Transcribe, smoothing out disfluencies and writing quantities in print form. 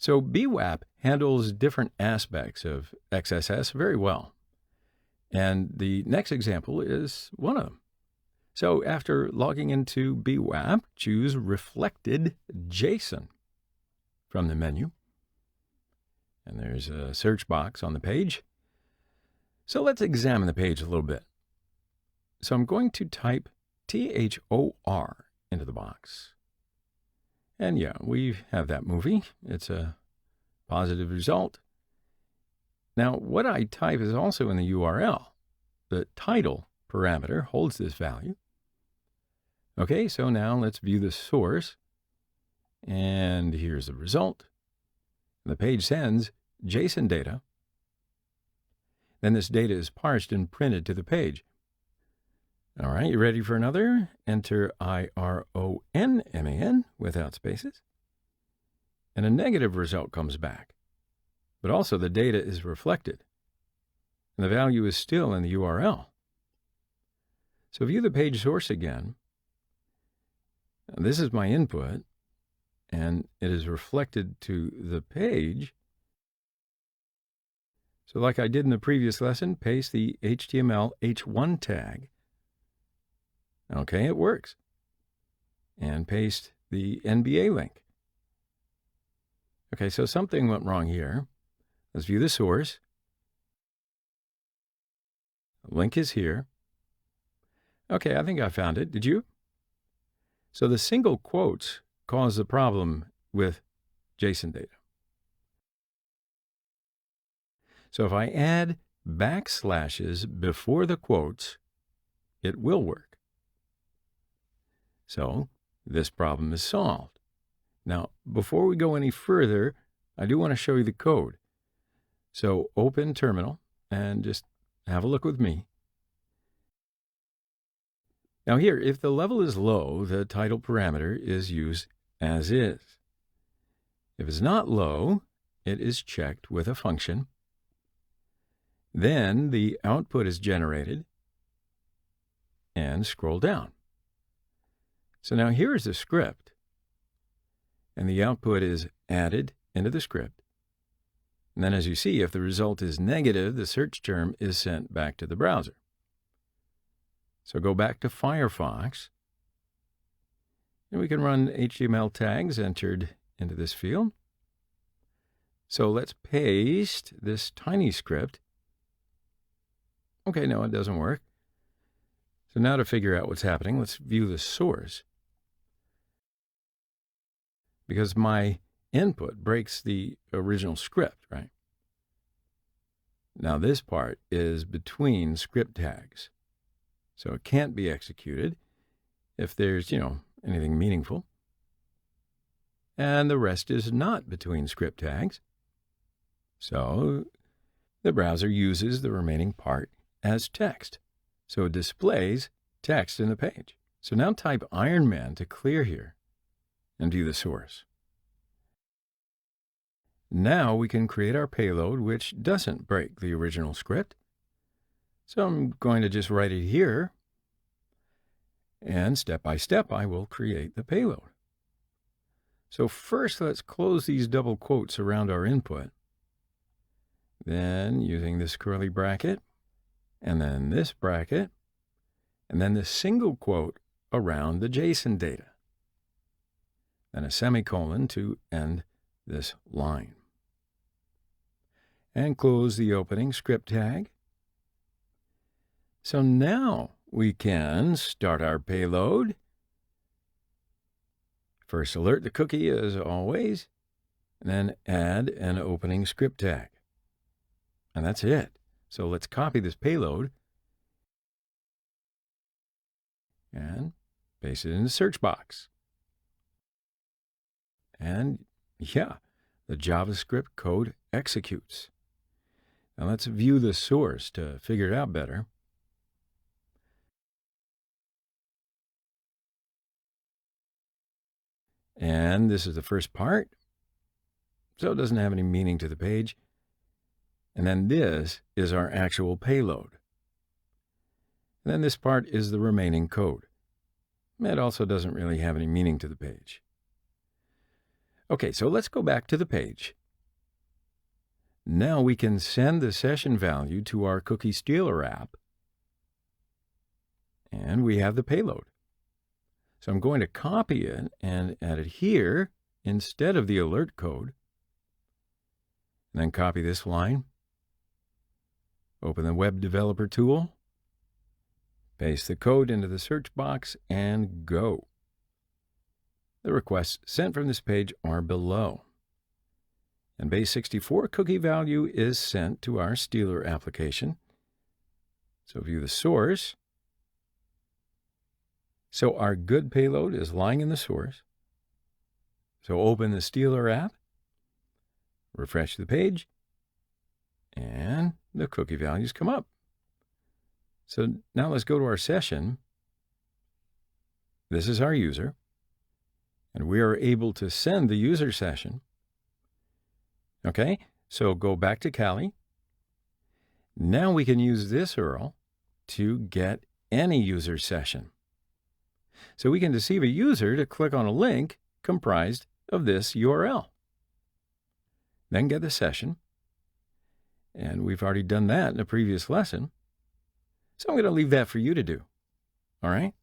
So BWAP handles different aspects of XSS very well. And the next example is one of them. So after logging into BWAP, choose Reflected JSON from the menu. And there's a search box on the page. So let's examine the page a little bit. So I'm going to type THOR into the box. And yeah, we have that movie. It's a positive result. Now, what I type is also in the URL. The title parameter holds this value. Okay, so now let's view the source. And here's the result. The page sends JSON data. Then this data is parsed and printed to the page. All right, you ready for another? Enter IRONMAN without spaces. And a negative result comes back. But also the data is reflected. And the value is still in the URL. So view the page source again. This is my input, and it is reflected to the page. So like I did in the previous lesson, paste the HTML H1 tag. Okay, it works. And paste the NBA link. Okay, so something went wrong here. Let's view the source. The link is here. Okay, I think I found it. Did you? So the single quotes cause the problem with JSON data. So if I add backslashes before the quotes, it will work. So this problem is solved. Now, before we go any further, I do want to show you the code. So open terminal and just have a look with me. Now here, if the level is low, the title parameter is used as is. If it's not low, it is checked with a function. Then the output is generated, and scroll down. So now here is the script, and the output is added into the script. And then as you see, if the result is negative, the search term is sent back to the browser. So go back to Firefox, and we can run HTML tags entered into this field. So let's paste this tiny script. Okay, no, it doesn't work. So now to figure out what's happening, let's view the source. Because my input breaks the original script, right? Now this part is between script tags. So it can't be executed if there's, anything meaningful. And the rest is not between script tags. So the browser uses the remaining part as text. So it displays text in the page. So now type Iron Man to clear here and view the source. Now we can create our payload, which doesn't break the original script. So I'm going to just write it here, and step by step I will create the payload. So first let's close these double quotes around our input. Then using this curly bracket, and then this bracket, and then this single quote around the JSON data. Then a semicolon to end this line. And close the opening script tag. So now we can start our payload. First alert the cookie as always, and then add an opening script tag. And that's it. So let's copy this payload and paste it in the search box. And yeah, the JavaScript code executes. Now let's view the source to figure it out better. And this is the first part, so it doesn't have any meaning to the page. And then this is our actual payload. And then this part is the remaining code. It also doesn't really have any meaning to the page. Okay, so let's go back to the page. Now we can send the session value to our cookie stealer app, and we have the payload. So I'm going to copy it and add it here instead of the alert code. And then copy this line, open the web developer tool, paste the code into the search box, and go. The requests sent from this page are below. And base64 cookie value is sent to our stealer application. So view the source. So our good payload is lying in the source. So open the stealer app, refresh the page, and the cookie values come up. So now let's go to our session. This is our user, and we are able to send the user session. Okay, so go back to Kali. Now we can use this URL to get any user session. So we can deceive a user to click on a link comprised of this URL. Then get the session. And we've already done that in a previous lesson. So I'm going to leave that for you to do. All right?